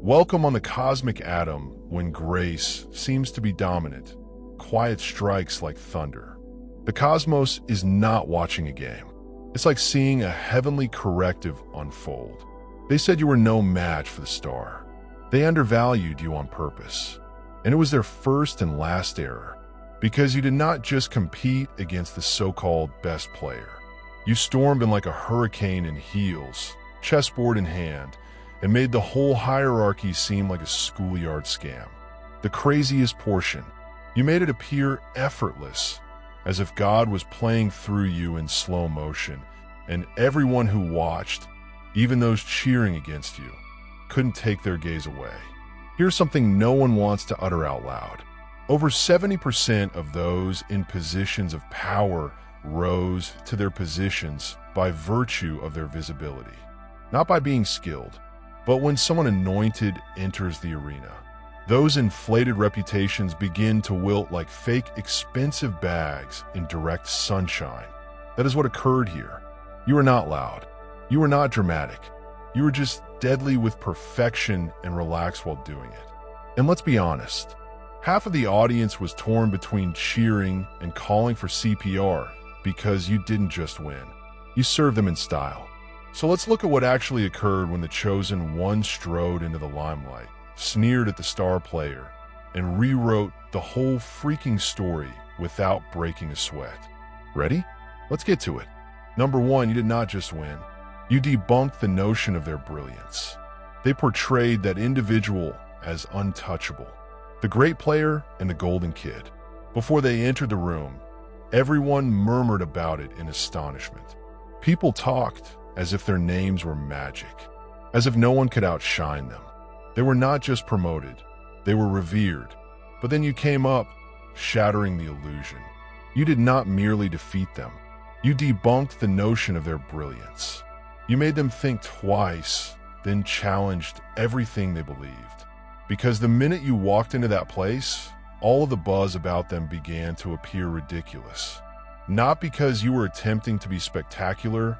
Welcome on the cosmic atom when grace seems to be dominant. Quiet strikes like thunder. The cosmos is not watching a game. It's like seeing a heavenly corrective unfold. They said you were no match for the star. They undervalued you on purpose. And it was their first and last error, because you did not just compete against the so-called best player. You stormed in like a hurricane in heels, chessboard in hand, and made the whole hierarchy seem like a schoolyard scam. The craziest portion, you made it appear effortless, as if God was playing through you in slow motion, and everyone who watched, even those cheering against you, couldn't take their gaze away. Here's something no one wants to utter out loud. Over 70% of those in positions of power rose to their positions by virtue of their visibility, not by being skilled. But when someone anointed enters the arena, those inflated reputations begin to wilt like fake expensive bags in direct sunshine. That is what occurred here. You were not loud. You were not dramatic. You were just deadly with perfection and relaxed while doing it. And let's be honest, half of the audience was torn between cheering and calling for CPR because you didn't just win. You served them in style. So let's look at what actually occurred when the chosen one strode into the limelight, sneered at the star player, and rewrote the whole freaking story without breaking a sweat. Ready? Let's get to it. Number one, you did not just win. You debunked the notion of their brilliance. They portrayed that individual as untouchable, the great player and the golden kid. Before they entered the room, everyone murmured about it in astonishment. People talked as if their names were magic, as if no one could outshine them. They were not just promoted, they were revered. But then you came up, shattering the illusion. You did not merely defeat them. You debunked the notion of their brilliance. You made them think twice, then challenged everything they believed. Because the minute you walked into that place, all of the buzz about them began to appear ridiculous. Not because you were attempting to be spectacular,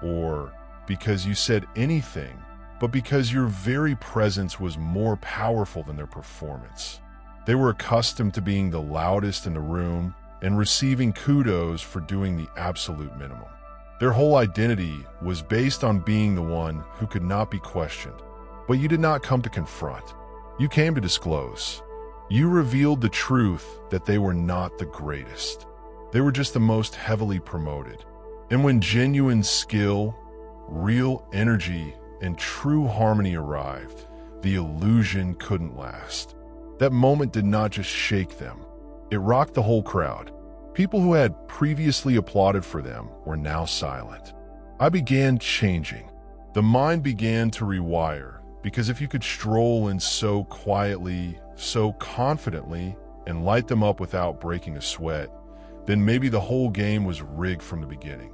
or because you said anything, but because your very presence was more powerful than their performance. They were accustomed to being the loudest in the room and receiving kudos for doing the absolute minimum. Their whole identity was based on being the one who could not be questioned. But you did not come to confront. You came to disclose. You revealed the truth that they were not the greatest. They were just the most heavily promoted. And when genuine skill, real energy, and true harmony arrived, the illusion couldn't last. That moment did not just shake them. It rocked the whole crowd. People who had previously applauded for them were now silent. I began changing. The mind began to rewire, because if you could stroll in so quietly, so confidently, and light them up without breaking a sweat, then maybe the whole game was rigged from the beginning.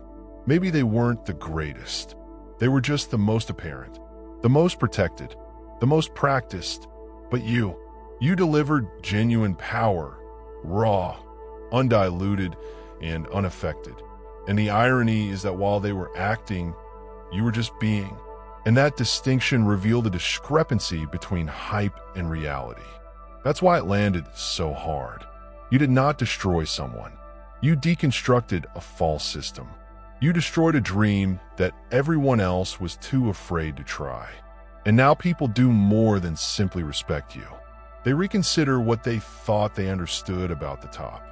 Maybe they weren't the greatest. They were just the most apparent, the most protected, the most practiced. But you delivered genuine power, raw, undiluted, and unaffected. And the irony is that while they were acting, you were just being. And that distinction revealed a discrepancy between hype and reality. That's why it landed so hard. You did not destroy someone. You deconstructed a false system. You destroyed a dream that everyone else was too afraid to try. And now people do more than simply respect you. They reconsider what they thought they understood about the top.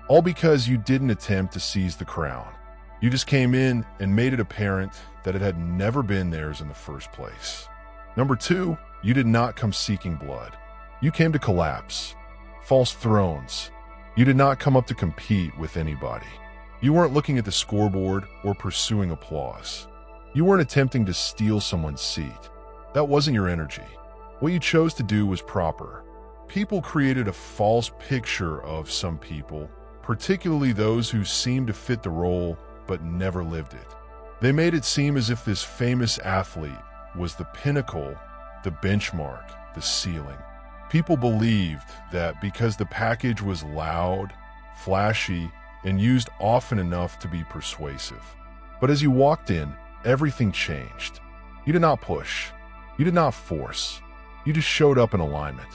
All because you didn't attempt to seize the crown. You just came in and made it apparent that it had never been theirs in the first place. Number two, you did not come seeking blood. You came to collapse. False thrones. You did not come up to compete with anybody. You weren't looking at the scoreboard or pursuing applause. You weren't attempting to steal someone's seat. That wasn't your energy. What you chose to do was proper. People created a false picture of some people, particularly those who seemed to fit the role but never lived it. They made it seem as if this famous athlete was the pinnacle, the benchmark, the ceiling. People believed that because the package was loud, flashy, and used often enough to be persuasive. But as you walked in, everything changed. You did not push. You did not force. You just showed up in alignment.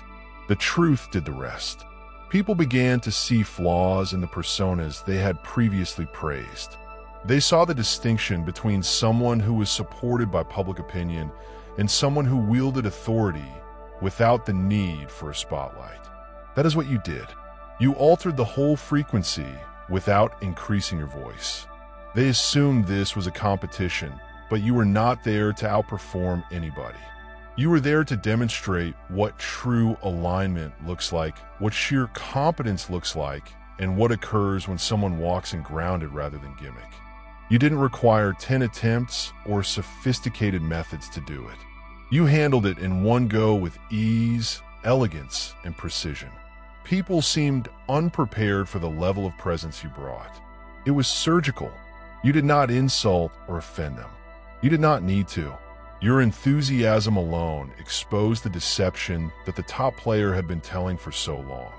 The truth did the rest. People began to see flaws in the personas they had previously praised. They saw the distinction between someone who was supported by public opinion and someone who wielded authority without the need for a spotlight. That is what you did. You altered the whole frequency without increasing your voice. They assumed this was a competition, but you were not there to outperform anybody. You were there to demonstrate what true alignment looks like, what sheer competence looks like, and what occurs when someone walks in grounded rather than gimmick. You didn't require 10 attempts or sophisticated methods to do it. You handled it in one go with ease, elegance, and precision. People seemed unprepared for the level of presence you brought. It was surgical. You did not insult or offend them. You did not need to. Your enthusiasm alone exposed the deception that the top player had been telling for so long.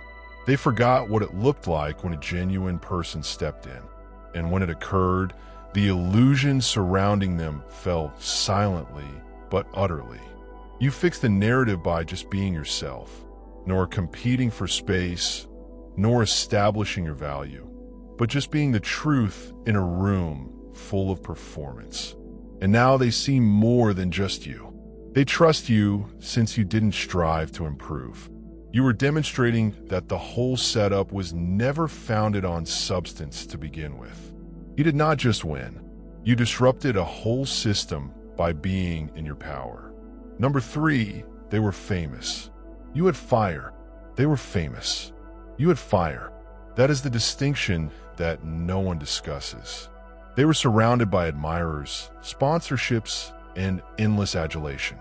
They forgot what it looked like when a genuine person stepped in. And when it occurred, the illusion surrounding them fell silently but utterly. You fixed the narrative by just being yourself, nor competing for space, nor establishing your value, but just being the truth in a room full of performance. And now they see more than just you. They trust you since you didn't strive to improve. You were demonstrating that the whole setup was never founded on substance to begin with. You did not just win. You disrupted a whole system by being in your power. Number 3, they were famous. You had fire. They were famous. You had fire. That is the distinction that no one discusses. They were surrounded by admirers, sponsorships, and endless adulation.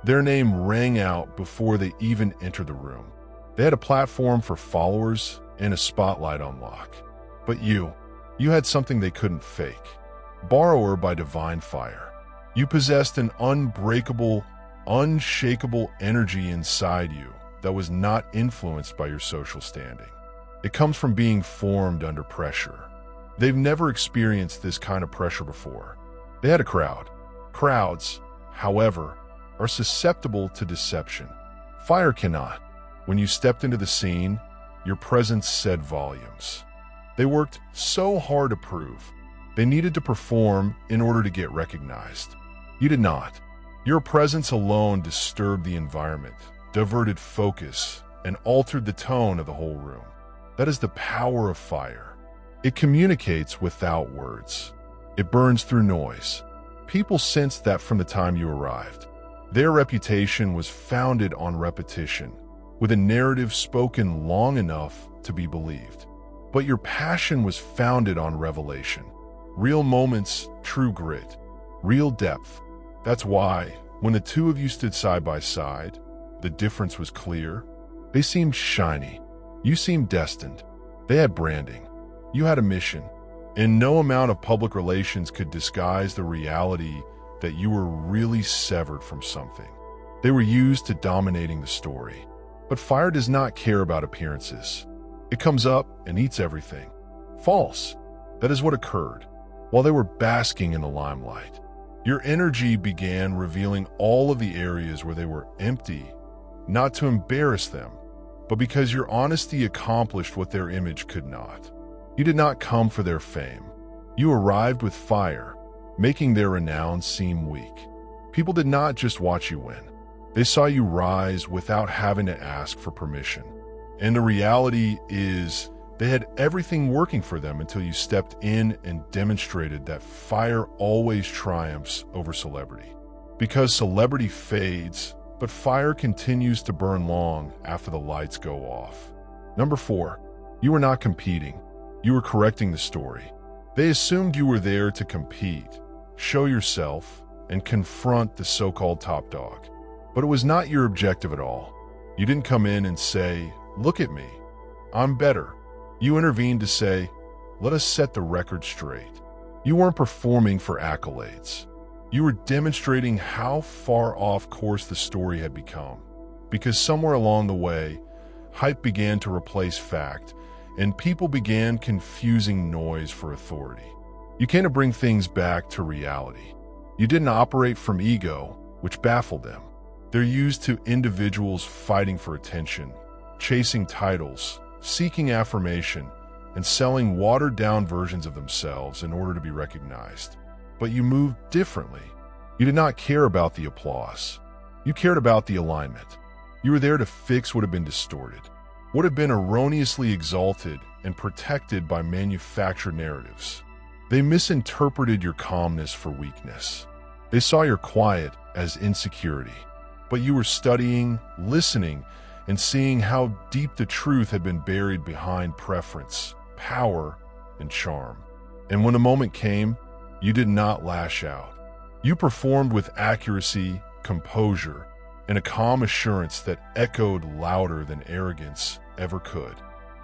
Their name rang out before they even entered the room. They had a platform for followers and a spotlight on lock. But you had something they couldn't fake. Borrower by divine fire. You possessed an unbreakable, unshakable energy inside you that was not influenced by your social standing. It comes from being formed under pressure. They've never experienced this kind of pressure before. They had a crowd. Crowds, however, are susceptible to deception. Fire cannot. When you stepped into the scene, your presence said volumes. They worked so hard to prove. They needed to perform in order to get recognized. You did not. Your presence alone disturbed the environment, diverted focus, and altered the tone of the whole room. That is the power of fire. It communicates without words. It burns through noise. People sensed that from the time you arrived. Their reputation was founded on repetition, with a narrative spoken long enough to be believed. But your passion was founded on revelation. Real moments, true grit, real depth. That's why, when the two of you stood side by side, the difference was clear. They seemed shiny. You seemed destined. They had branding. You had a mission. And no amount of public relations could disguise the reality that you were really severed from something. They were used to dominating the story. But fire does not care about appearances. It comes up and eats everything. False. That is what occurred. While they were basking in the limelight, your energy began revealing all of the areas where they were empty, not to embarrass them, but because your honesty accomplished what their image could not. You did not come for their fame. You arrived with fire, making their renown seem weak. People did not just watch you win. They saw you rise without having to ask for permission. And the reality is, they had everything working for them until you stepped in and demonstrated that fire always triumphs over celebrity. Because celebrity fades, but fire continues to burn long after the lights go off. Number 4, you were not competing. You were correcting the story. They assumed you were there to compete, show yourself, and confront the so-called top dog. But it was not your objective at all. You didn't come in and say, "Look at me, I'm better." You intervened to say, "Let us set the record straight." You weren't performing for accolades. You were demonstrating how far off course the story had become. Because somewhere along the way, hype began to replace fact, and people began confusing noise for authority. You came to bring things back to reality. You didn't operate from ego, which baffled them. They're used to individuals fighting for attention, chasing titles, seeking affirmation, and selling watered-down versions of themselves in order to be recognized. But you moved differently. You did not care about the applause. You cared about the alignment. You were there to fix what had been distorted, what had been erroneously exalted and protected by manufactured narratives. They misinterpreted your calmness for weakness. They saw your quiet as insecurity. But you were studying, listening, and seeing how deep the truth had been buried behind preference, power, and charm. And when the moment came, you did not lash out. You performed with accuracy, composure, and a calm assurance that echoed louder than arrogance ever could.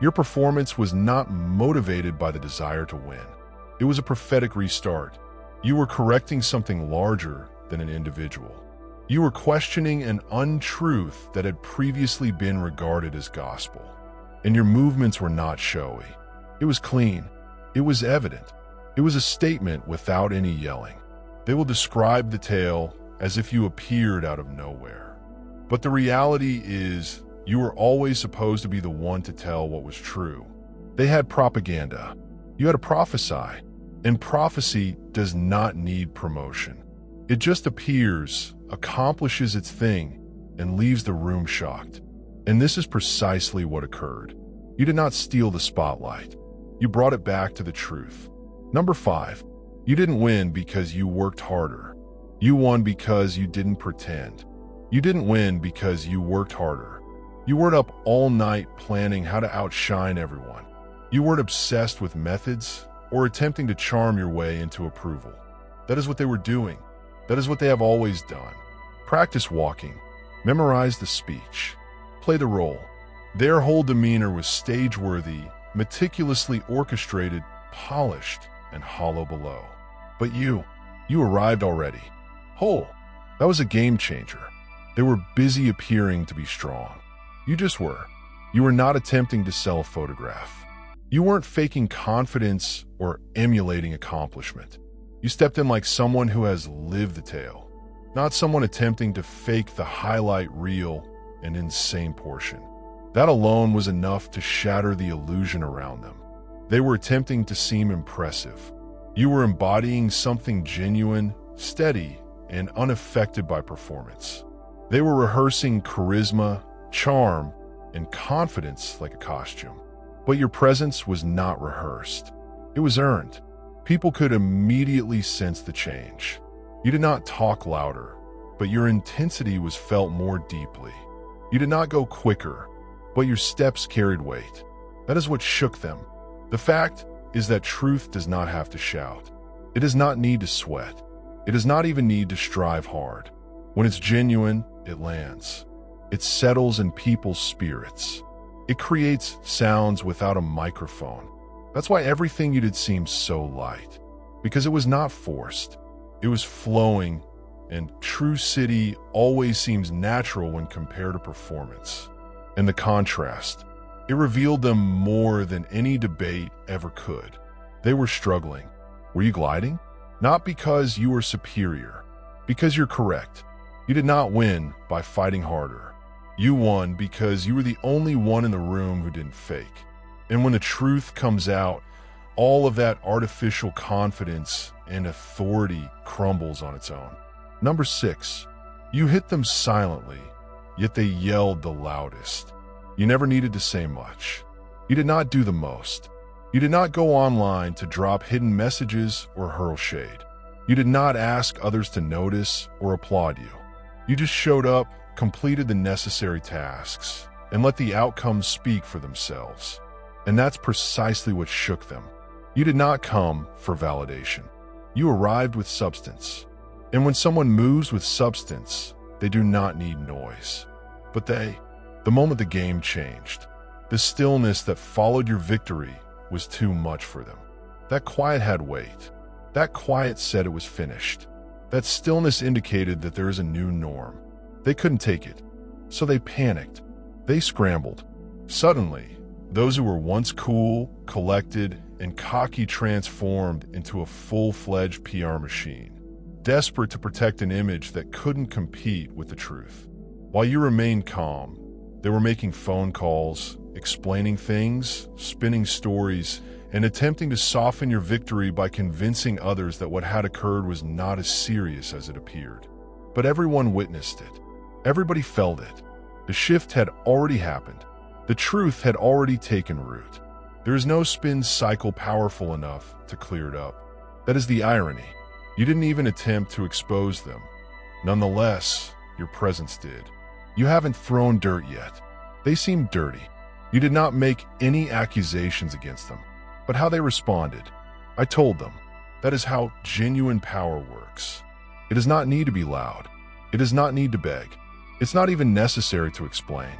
Your performance was not motivated by the desire to win. It was a prophetic restart. You were correcting something larger than an individual. You were questioning an untruth that had previously been regarded as gospel. And your movements were not showy. It was clean. It was evident. It was a statement without any yelling. They will describe the tale as if you appeared out of nowhere. But the reality is, you were always supposed to be the one to tell what was true. They had propaganda. You had to prophesy. And prophecy does not need promotion. It just appears, accomplishes its thing, and leaves the room shocked. And this is precisely what occurred. You did not steal the spotlight. You brought it back to the truth. Number 5, you didn't win because you worked harder. You won because you didn't pretend. You didn't win because you worked harder. You weren't up all night planning how to outshine everyone. You weren't obsessed with methods or attempting to charm your way into approval. That is what they were doing. That is what they have always done. Practice walking. Memorize the speech. Play the role. Their whole demeanor was stage-worthy, meticulously orchestrated, polished, and hollow below. But you arrived already. Whole. That was a game changer. They were busy appearing to be strong. You just were. You were not attempting to sell a photograph. You weren't faking confidence or emulating accomplishment. You stepped in like someone who has lived the tale, not someone attempting to fake the highlight reel and insane portion. That alone was enough to shatter the illusion around them. They were attempting to seem impressive. You were embodying something genuine, steady, and unaffected by performance. They were rehearsing charisma, charm, and confidence like a costume. But your presence was not rehearsed. It was earned. People could immediately sense the change. You did not talk louder, but your intensity was felt more deeply. You did not go quicker, but your steps carried weight. That is what shook them. The fact is that truth does not have to shout. It does not need to sweat. It does not even need to strive hard. When it's genuine, it lands. It settles in people's spirits. It creates sounds without a microphone. That's why everything you did seemed so light. Because it was not forced. It was flowing, and true city always seems natural when compared to performance. And the contrast, it revealed them more than any debate ever could. They were struggling. Were you gliding? Not because you were superior, because you're correct. You did not win by fighting harder. You won because you were the only one in the room who didn't fake. And when the truth comes out, all of that artificial confidence and authority crumbles on its own. Number 6, you hit them silently, yet they yelled the loudest. You never needed to say much. You did not do the most. You did not go online to drop hidden messages or hurl shade. You did not ask others to notice or applaud you. You just showed up, completed the necessary tasks, and let the outcomes speak for themselves. And that's precisely what shook them. You did not come for validation. You arrived with substance. And when someone moves with substance, they do not need noise. But the moment the game changed, the stillness that followed your victory was too much for them. That quiet had weight. That quiet said it was finished. That stillness indicated that there is a new norm. They couldn't take it, so they panicked. They scrambled. Suddenly, those who were once cool, collected, and cocky transformed into a full-fledged PR machine, desperate to protect an image that couldn't compete with the truth. While you remained calm, they were making phone calls, explaining things, spinning stories, and attempting to soften your victory by convincing others that what had occurred was not as serious as it appeared. But everyone witnessed it. Everybody felt it. The shift had already happened. The truth had already taken root. There is no spin cycle powerful enough to clear it up. That is the irony. You didn't even attempt to expose them. Nonetheless, your presence did. You haven't thrown dirt yet. They seemed dirty. You did not make any accusations against them. But how they responded, I told them. That is how genuine power works. It does not need to be loud. It does not need to beg. It's not even necessary to explain.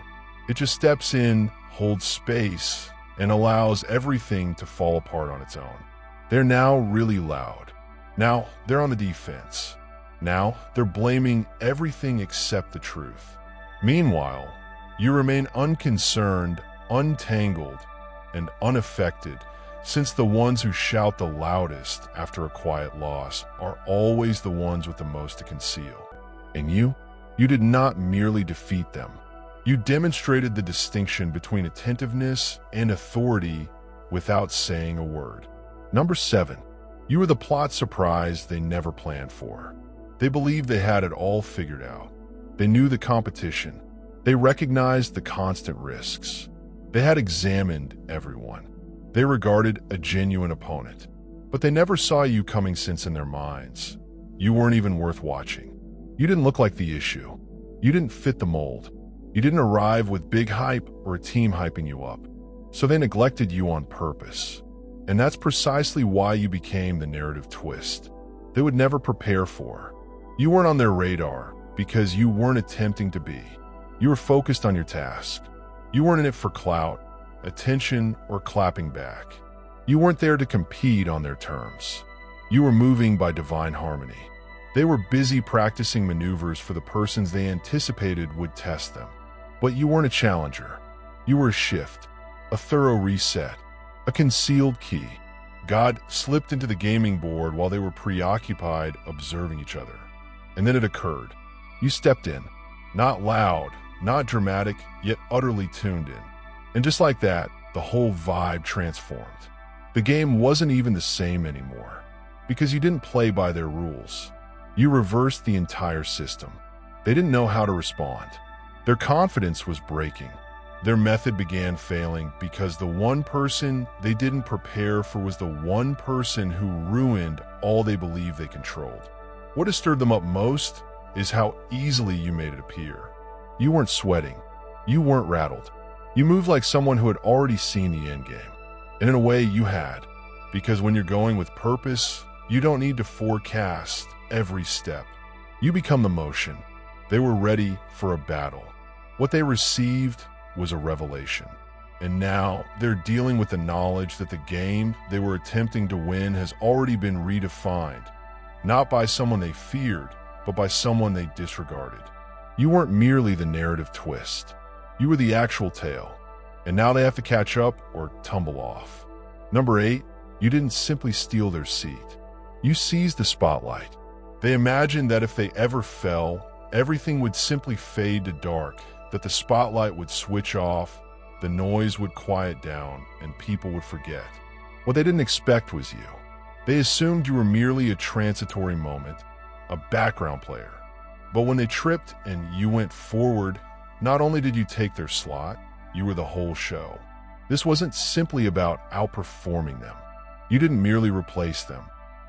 It just steps in, holds space, and allows everything to fall apart on its own. They're now really loud. Now they're on the defense. Now they're blaming everything except the truth. Meanwhile, you remain unconcerned, untangled, and unaffected, since the ones who shout the loudest after a quiet loss are always the ones with the most to conceal. And you did not merely defeat them. You demonstrated the distinction between attentiveness and authority without saying a word. Number 7, you were the plot surprise they never planned for. They believed they had it all figured out. They knew the competition. They recognized the constant risks. They had examined everyone. They regarded a genuine opponent. But they never saw you coming, since in their minds, you weren't even worth watching. You didn't look like the issue. You didn't fit the mold. You didn't arrive with big hype or a team hyping you up. So they neglected you on purpose. And that's precisely why you became the narrative twist they would never prepare for. You weren't on their radar because you weren't attempting to be. You were focused on your task. You weren't in it for clout, attention, or clapping back. You weren't there to compete on their terms. You were moving by divine harmony. They were busy practicing maneuvers for the persons they anticipated would test them. But you weren't a challenger. You were a shift, a thorough reset, a concealed key. God slipped into the gaming board while they were preoccupied observing each other. And then it occurred. You stepped in, not loud, not dramatic, yet utterly tuned in. And just like that, the whole vibe transformed. The game wasn't even the same anymore, because you didn't play by their rules. You reversed the entire system. They didn't know how to respond. Their confidence was breaking. Their method began failing because the one person they didn't prepare for was the one person who ruined all they believed they controlled. What has stirred them up most is how easily you made it appear. You weren't sweating. You weren't rattled. You moved like someone who had already seen the end game. And in a way, you had. Because when you're going with purpose, you don't need to forecast every step. You become the motion. They were ready for a battle. What they received was a revelation. And now they're dealing with the knowledge that the game they were attempting to win has already been redefined, not by someone they feared, but by someone they disregarded. You weren't merely the narrative twist. You were the actual tale. And now they have to catch up or tumble off. Number 8, you didn't simply steal their seat. You seized the spotlight. They imagined that if they ever fell, everything would simply fade to dark, that the spotlight would switch off, the noise would quiet down, and people would forget. What they didn't expect was you. They assumed you were merely a transitory moment, a background player. But when they tripped and you went forward, not only did you take their slot, you were the whole show. This wasn't simply about outperforming them. You didn't merely replace them.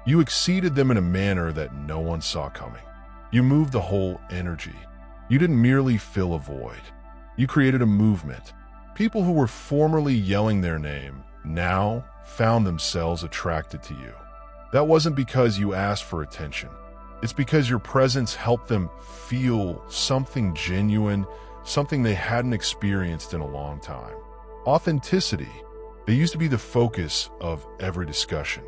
You exceeded them in a manner that no one saw coming. You moved the whole energy. You didn't merely fill a void. You created a movement. People who were formerly yelling their name now found themselves attracted to you. That wasn't because you asked for attention. It's because your presence helped them feel something genuine, something they hadn't experienced in a long time. Authenticity. They used to be the focus of every discussion.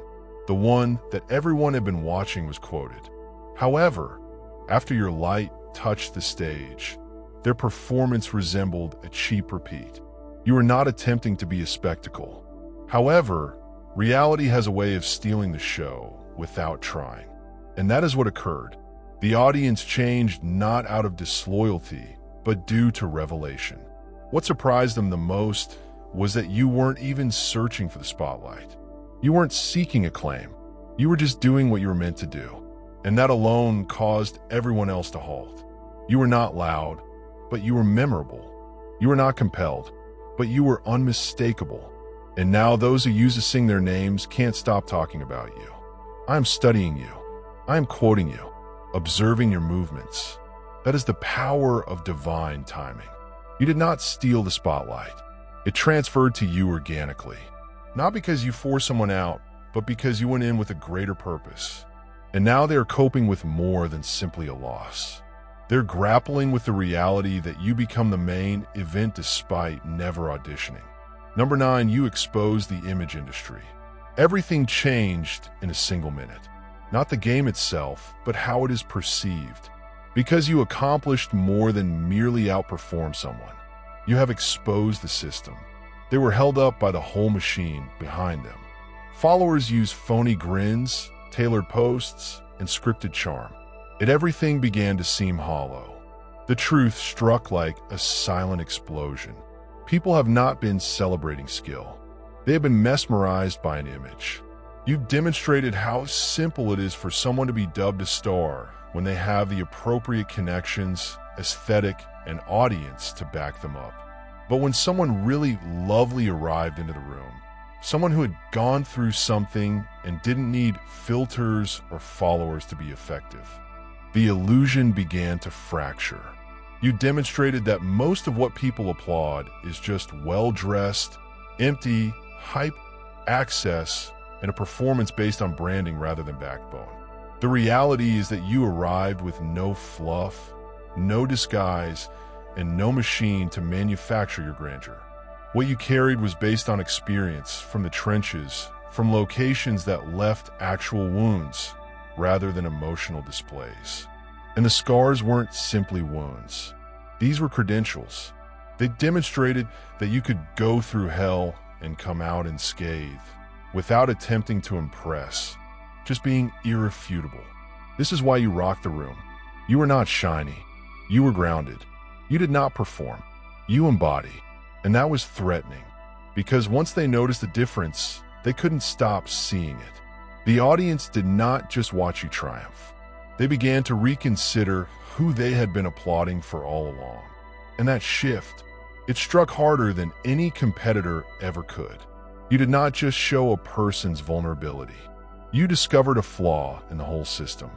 The one that everyone had been watching was quoted. However, after your light touched the stage, their performance resembled a cheap repeat. You were not attempting to be a spectacle. However, reality has a way of stealing the show without trying. And that is what occurred. The audience changed not out of disloyalty, but due to revelation. What surprised them the most was that you weren't even searching for the spotlight. You weren't seeking acclaim. You were just doing what you were meant to do. And that alone caused everyone else to halt. You were not loud, but you were memorable. You were not compelled, but you were unmistakable. And now those who used to sing their names can't stop talking about you. I am studying you. I am quoting you, observing your movements. That is the power of divine timing. You did not steal the spotlight. It transferred to you organically. Not because you forced someone out, but because you went in with a greater purpose. And now they are coping with more than simply a loss. They're grappling with the reality that you become the main event despite never auditioning. Number 9, you exposed the image industry. Everything changed in a single minute. Not the game itself, but how it is perceived. Because you accomplished more than merely outperform someone. You have exposed the system. They were held up by the whole machine behind them. Followers used phony grins, tailored posts, and scripted charm. Yet everything began to seem hollow. The truth struck like a silent explosion. People have not been celebrating skill. They have been mesmerized by an image. You've demonstrated how simple it is for someone to be dubbed a star when they have the appropriate connections, aesthetic, and audience to back them up. But when someone really lovely arrived into the room, someone who had gone through something and didn't need filters or followers to be effective, the illusion began to fracture. You demonstrated that most of what people applaud is just well-dressed, empty, hype, access, and a performance based on branding rather than backbone. The reality is that you arrived with no fluff, no disguise, and no machine to manufacture your grandeur. What you carried was based on experience from the trenches, from locations that left actual wounds rather than emotional displays. And the scars weren't simply wounds. These were credentials. They demonstrated that you could go through hell and come out unscathed without attempting to impress, just being irrefutable. This is why you rocked the room. You were not shiny. You were grounded. You did not perform. You embody. And that was threatening, because once they noticed the difference, they couldn't stop seeing it. The audience did not just watch you triumph. They began to reconsider who they had been applauding for all along. And that shift, it struck harder than any competitor ever could. You did not just show a person's vulnerability. You discovered a flaw in the whole system,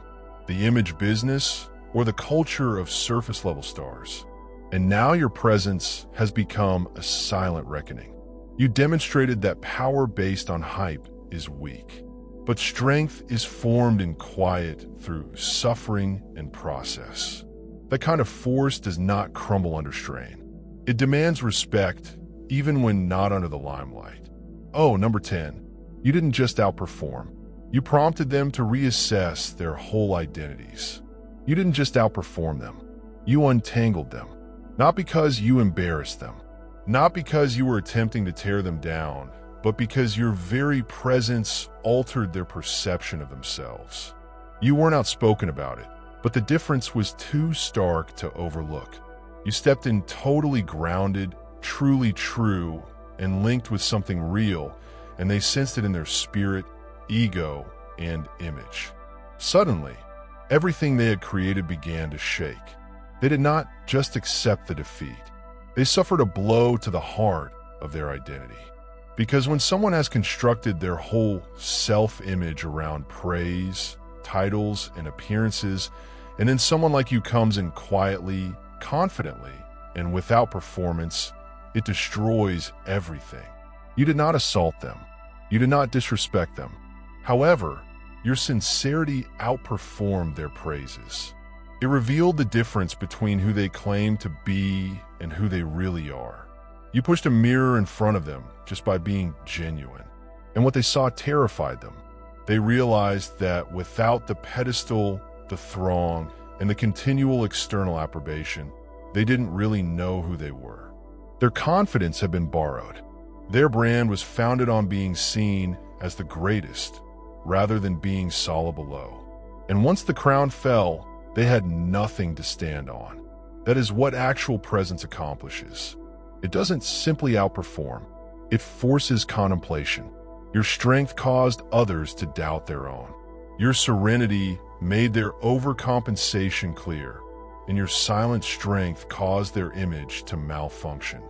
the image business or the culture of surface-level stars. And now your presence has become a silent reckoning. You demonstrated that power based on hype is weak, but strength is formed in quiet through suffering and process. That kind of force does not crumble under strain. It demands respect, even when not under the limelight. Oh, number 10, you didn't just outperform. You prompted them to reassess their whole identities. You didn't just outperform them. You untangled them. Not because you embarrassed them, not because you were attempting to tear them down, but because your very presence altered their perception of themselves. You weren't outspoken about it, but the difference was too stark to overlook. You stepped in totally grounded, truly true, and linked with something real, and they sensed it in their spirit, ego, and image. Suddenly, everything they had created began to shake. They did not just accept the defeat. They suffered a blow to the heart of their identity. Because when someone has constructed their whole self-image around praise, titles, and appearances, and then someone like you comes in quietly, confidently, and without performance, it destroys everything. You did not assault them. You did not disrespect them. However, your sincerity outperformed their praises. It revealed the difference between who they claim to be and who they really are. You pushed a mirror in front of them just by being genuine. And what they saw terrified them. They realized that without the pedestal, the throng, and the continual external approbation, they didn't really know who they were. Their confidence had been borrowed. Their brand was founded on being seen as the greatest, rather than being solid below. And once the crown fell, they had nothing to stand on. That is what actual presence accomplishes. It doesn't simply outperform. It forces contemplation. Your strength caused others to doubt their own. Your serenity made their overcompensation clear, and your silent strength caused their image to malfunction.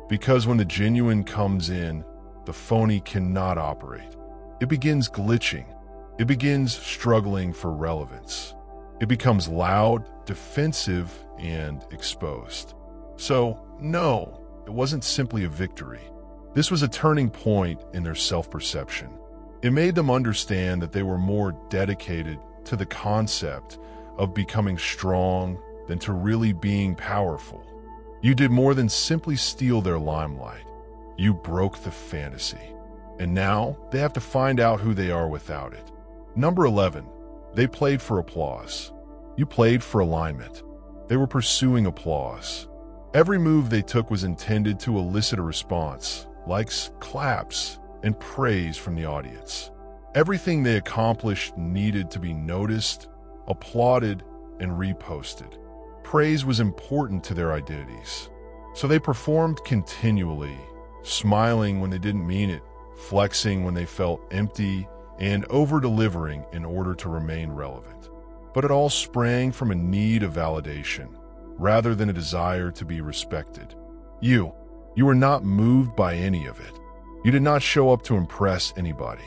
Because when the genuine comes in, the phony cannot operate. It begins glitching. It begins struggling for relevance. It becomes loud, defensive, and exposed. So, no, it wasn't simply a victory. This was a turning point in their self-perception. It made them understand that they were more dedicated to the concept of becoming strong than to really being powerful. You did more than simply steal their limelight. You broke the fantasy. And now they have to find out who they are without it. Number 11, they played for applause. You played for alignment. They were pursuing applause. Every move they took was intended to elicit a response, likes, claps, and praise from the audience. Everything they accomplished needed to be noticed, applauded, and reposted. Praise was important to their identities. So they performed continually, smiling when they didn't mean it, flexing when they felt empty, and over-delivering in order to remain relevant. But it all sprang from a need of validation, rather than a desire to be respected. You were not moved by any of it. You did not show up to impress anybody.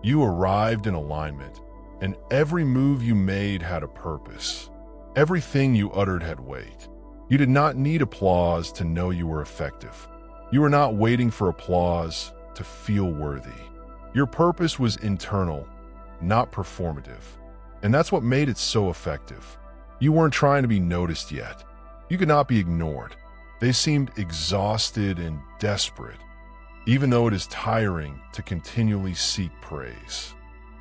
You arrived in alignment, and every move you made had a purpose. Everything you uttered had weight. You did not need applause to know you were effective. You were not waiting for applause to feel worthy. Your purpose was internal, not performative. And that's what made it so effective. You weren't trying to be noticed yet. You could not be ignored. They seemed exhausted and desperate, even though it is tiring to continually seek praise.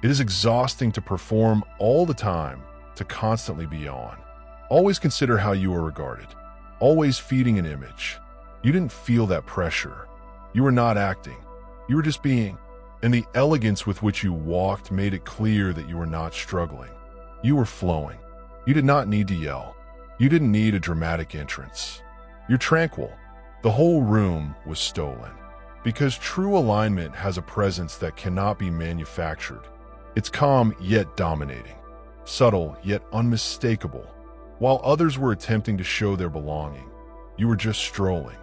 It is exhausting to perform all the time, to constantly be on. Always consider how you are regarded. Always feeding an image. You didn't feel that pressure. You were not acting. You were just being. And the elegance with which you walked made it clear that you were not struggling. You were flowing. You did not need to yell. You didn't need a dramatic entrance. You're tranquil. The whole room was stolen. Because true alignment has a presence that cannot be manufactured. It's calm yet dominating. Subtle yet unmistakable. While others were attempting to show their belonging, you were just strolling.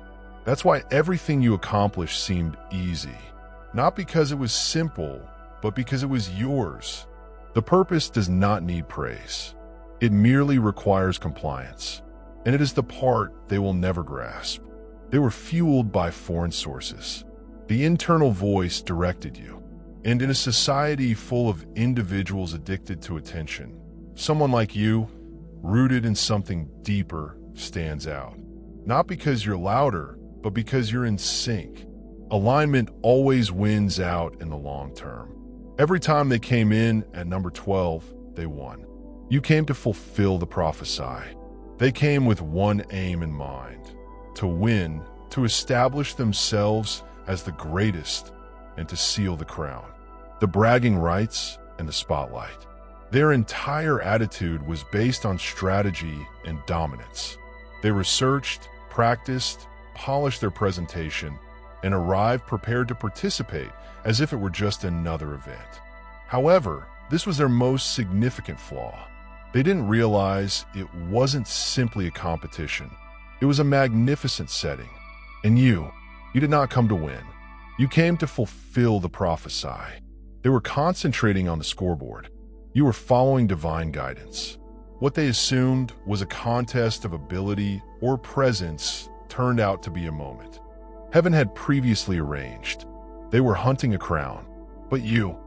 That's why everything you accomplished seemed easy. Not because it was simple, but because it was yours. The purpose does not need praise. It merely requires compliance. And it is the part they will never grasp. They were fueled by foreign sources. The internal voice directed you. And in a society full of individuals addicted to attention, someone like you, rooted in something deeper, stands out. Not because you're louder, but because you're in sync. Alignment always wins out in the long term. Every time they came in at number 12, they won. You came to fulfill the prophecy. They came with one aim in mind: to win, to establish themselves as the greatest, and to seal the crown. The bragging rights and the spotlight. Their entire attitude was based on strategy and dominance. They researched, practiced, polished their presentation, and arrived prepared to participate as if it were just another event. However, this was their most significant flaw. They didn't realize it wasn't simply a competition. It was a magnificent setting. And you did not come to win. You came to fulfill the prophecy. They were concentrating on the scoreboard. You were following divine guidance. What they assumed was a contest of ability or presence turned out to be a moment. Heaven had previously arranged. They were hunting a crown. But you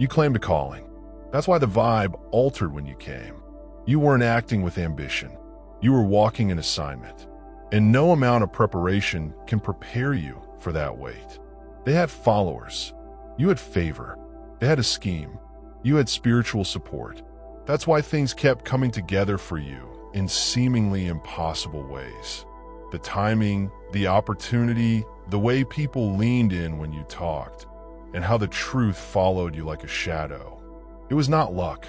claimed a calling. That's why the vibe altered when you came. You weren't acting with ambition. You were walking an assignment. And no amount of preparation can prepare you for that weight. They had followers. You had favor. They had a scheme. You had spiritual support. That's why things kept coming together for you in seemingly impossible ways. The timing, the opportunity, the way people leaned in when you talked, and how the truth followed you like a shadow. It was not luck.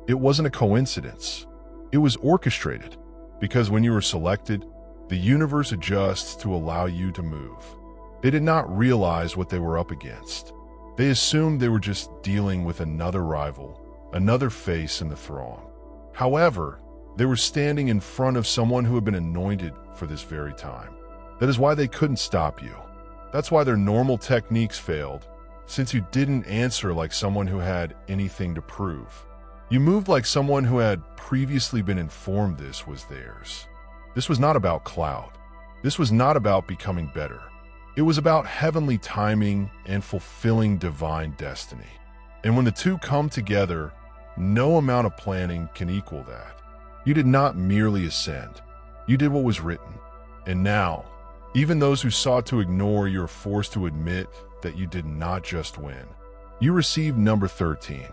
It wasn't a coincidence. It was orchestrated. Because when you were selected, The universe adjusts to allow you to move. They did not realize what they were up against. They assumed they were just dealing with another rival, another face in the throng. However, they were standing in front of someone who had been anointed for this very time. That is why they couldn't stop you. That's why their normal techniques failed, since you didn't answer like someone who had anything to prove. You moved like someone who had previously been informed this was theirs. This was not about clout. This was not about becoming better. It was about heavenly timing and fulfilling divine destiny. And when the two come together, no amount of planning can equal that. You did not merely ascend. You did what was written. And now, even those who sought to ignore you are forced to admit that you did not just win. You received number 13.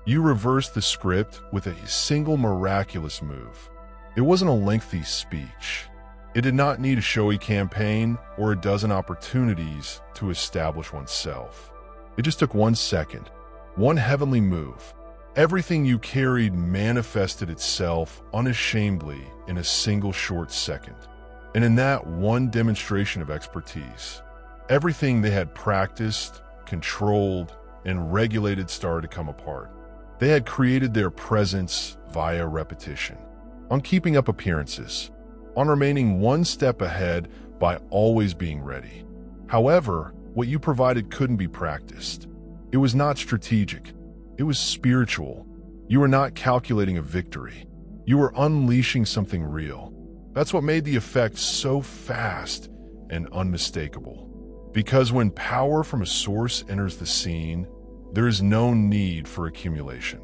You reversed the script with a single miraculous move. It wasn't a lengthy speech. It did not need a showy campaign or a dozen opportunities to establish oneself. It just took 1 second, one heavenly move. Everything you carried manifested itself unashamedly in a single short second. And in that one demonstration of expertise, everything they had practiced, controlled, and regulated started to come apart. They had created their presence via repetition, on keeping up appearances, on remaining one step ahead by always being ready. However, what you provided couldn't be practiced. It was not strategic. It was spiritual. You were not calculating a victory. You were unleashing something real. That's what made the effect so fast and unmistakable. Because when power from a source enters the scene, there is no need for accumulation.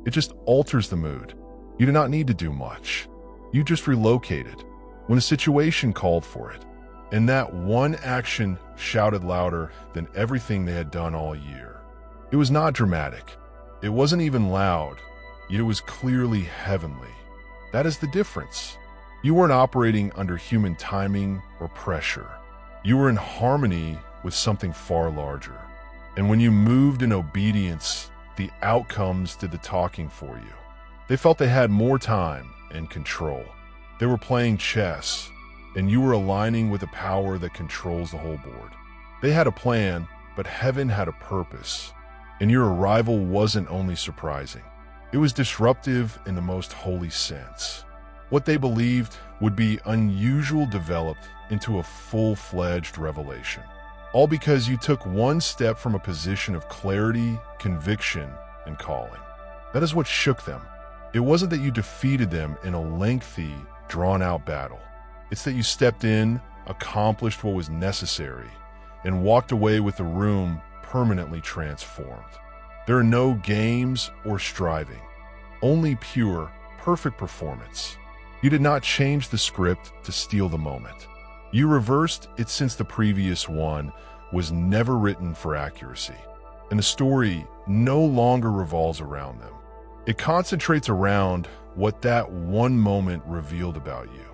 It just alters the mood. You do not need to do much. You just relocated when a situation called for it. And that one action shouted louder than everything they had done all year. It was not dramatic. It wasn't even loud, yet it was clearly heavenly. That is the difference. You weren't operating under human timing or pressure. You were in harmony with something far larger. And when you moved in obedience, the outcomes did the talking for you. They felt they had more time and control. They were playing chess, and you were aligning with a power that controls the whole board. They had a plan, but heaven had a purpose. And your arrival wasn't only surprising. It was disruptive in the most holy sense. What they believed would be unusual developed into a full-fledged revelation. All because you took one step from a position of clarity, conviction, and calling. That is what shook them. It wasn't that you defeated them in a lengthy, drawn-out battle. It's that you stepped in, accomplished what was necessary, and walked away with the room permanently transformed. There are no games or striving, only pure, perfect performance. You did not change the script to steal the moment. You reversed it since the previous one was never written for accuracy. And the story no longer revolves around them. It concentrates around what that one moment revealed about you.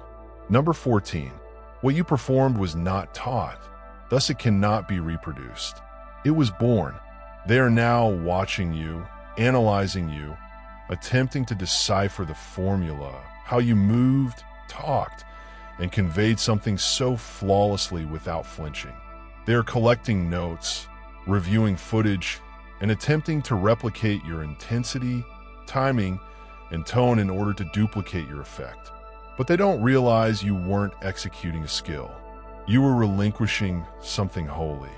Number 14. What you performed was not taught, thus it cannot be reproduced. It was born. They are now watching you, analyzing you, attempting to decipher the formula, how you moved, talked, and conveyed something so flawlessly without flinching. They are collecting notes, reviewing footage, and attempting to replicate your intensity, timing, and tone in order to duplicate your effect. But they don't realize you weren't executing a skill. You were relinquishing something holy.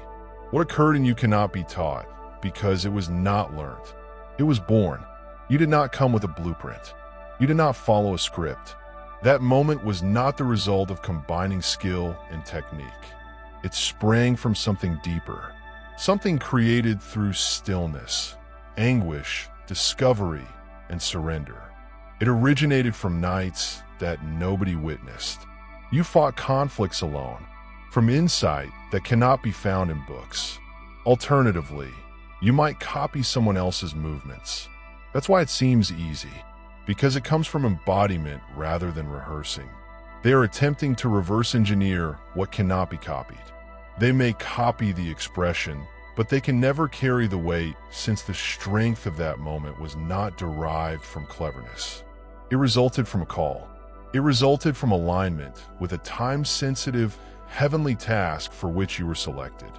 What occurred in you cannot be taught because it was not learned. It was born. You did not come with a blueprint. You did not follow a script. That moment was not the result of combining skill and technique. It sprang from something deeper, something created through stillness, anguish, discovery, and surrender. It originated from nights that nobody witnessed. You fought conflicts alone, from insight that cannot be found in books. Alternatively, you might copy someone else's movements. That's why it seems easy, because it comes from embodiment rather than rehearsing. They are attempting to reverse engineer what cannot be copied. They may copy the expression, but they can never carry the weight since the strength of that moment was not derived from cleverness. It resulted from a call. It resulted from alignment with a time-sensitive, heavenly task for which you were selected.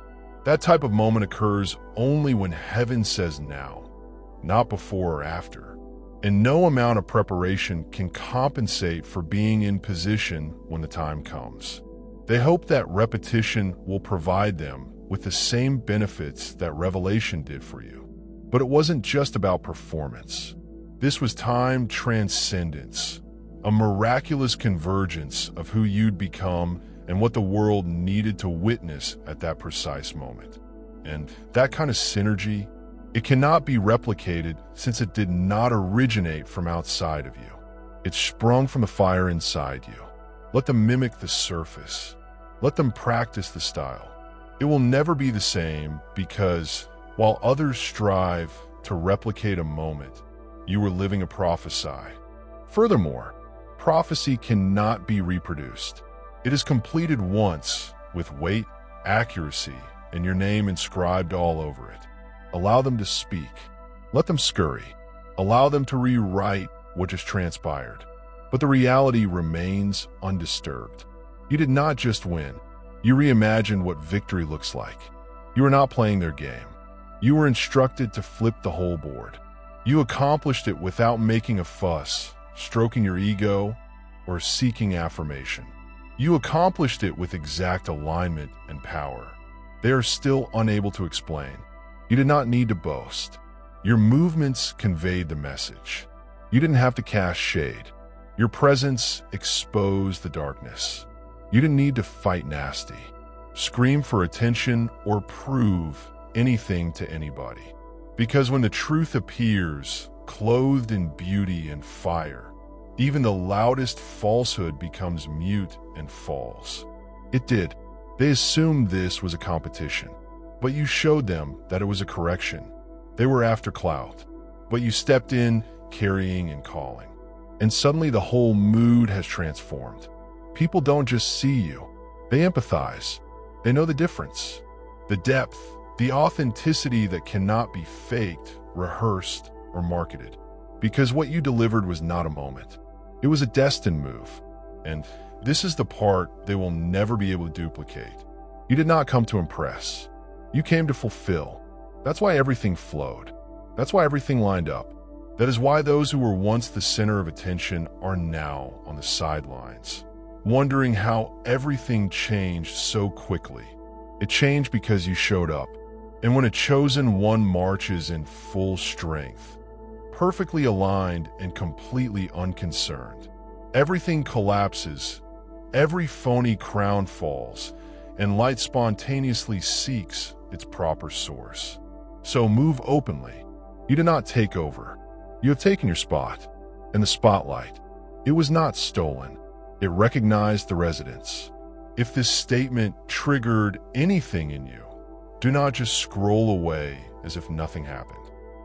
That type of moment occurs only when heaven says now, not before or after. And no amount of preparation can compensate for being in position when the time comes. They hope that repetition will provide them with the same benefits that revelation did for you. But it wasn't just about performance. This was time transcendence, a miraculous convergence of who you'd become and what the world needed to witness at that precise moment. And that kind of synergy, it cannot be replicated since it did not originate from outside of you. It sprung from the fire inside you. Let them mimic the surface. Let them practice the style. It will never be the same because, while others strive to replicate a moment, you are living a prophecy. Furthermore, prophecy cannot be reproduced. It is completed once with weight, accuracy, and your name inscribed all over it. Allow them to speak. Let them scurry. Allow them to rewrite what just transpired. But the reality remains undisturbed. You did not just win. You reimagined what victory looks like. You were not playing their game. You were instructed to flip the whole board. You accomplished it without making a fuss, stroking your ego, or seeking affirmation. You accomplished it with exact alignment and power. They are still unable to explain. You did not need to boast. Your movements conveyed the message. You didn't have to cast shade. Your presence exposed the darkness. You didn't need to fight nasty, scream for attention, or prove anything to anybody. Because when the truth appears, clothed in beauty and fire, even the loudest falsehood becomes mute and falls. It did. They assumed this was a competition, but you showed them that it was a correction. They were after clout, but you stepped in, carrying and calling. And suddenly the whole mood has transformed. People don't just see you, they empathize. They know the difference, the depth, the authenticity that cannot be faked, rehearsed, or marketed. Because what you delivered was not a moment. It was a destined move. And this is the part they will never be able to duplicate. You did not come to impress. You came to fulfill. That's why everything flowed. That's why everything lined up. That is why those who were once the center of attention are now on the sidelines, wondering how everything changed so quickly. It changed because you showed up. And when a chosen one marches in full strength, perfectly aligned and completely unconcerned, everything collapses, every phony crown falls, and light spontaneously seeks its proper source. So move openly. You did not take over. You have taken your spot. And the spotlight, it was not stolen. It recognized the residence. If this statement triggered anything in you, do not just scroll away as if nothing happened.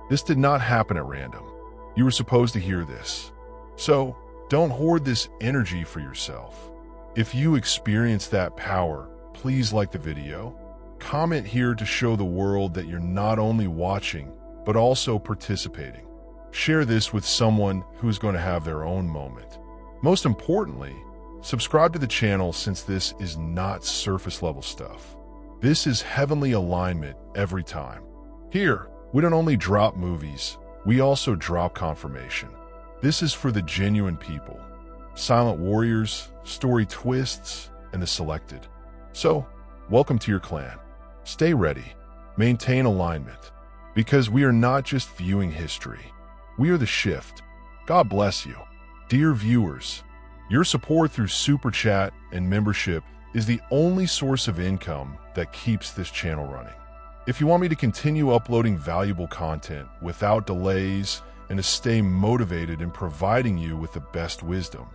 This did not happen at random. You were supposed to hear this. So don't hoard this energy for yourself. If you experience that power, please like the video. Comment here to show the world that you're not only watching, but also participating. Share this with someone who is going to have their own moment. Most importantly, subscribe to the channel since this is not surface level stuff. This is heavenly alignment every time. Here, we don't only drop movies, we also drop confirmation. This is for the genuine people, silent warriors, story twists, and the selected. So, welcome to your clan. Stay ready, maintain alignment, because we are not just viewing history. We are the shift. God bless you. Dear viewers, your support through Super Chat and membership is the only source of income that keeps this channel running. If you want me to continue uploading valuable content without delays and to stay motivated in providing you with the best wisdom,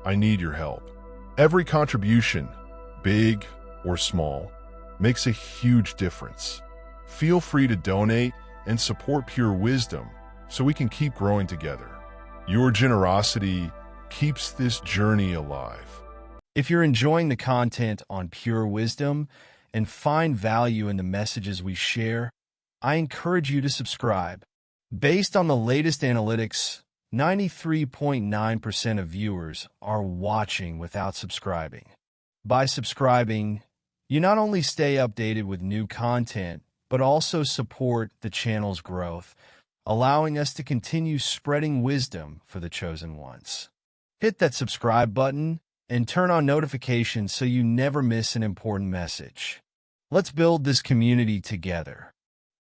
I need your help. Every contribution, big or small, makes a huge difference. Feel free to donate and support Pure Wisdom so we can keep growing together. Your generosity keeps this journey alive. If you're enjoying the content on Pure Wisdom and find value in the messages we share, I encourage you to subscribe. Based on the latest analytics, 93.9% of viewers are watching without subscribing. By subscribing, you not only stay updated with new content, but also support the channel's growth, allowing us to continue spreading wisdom for the chosen ones. Hit that subscribe button and turn on notifications so you never miss an important message. Let's build this community together.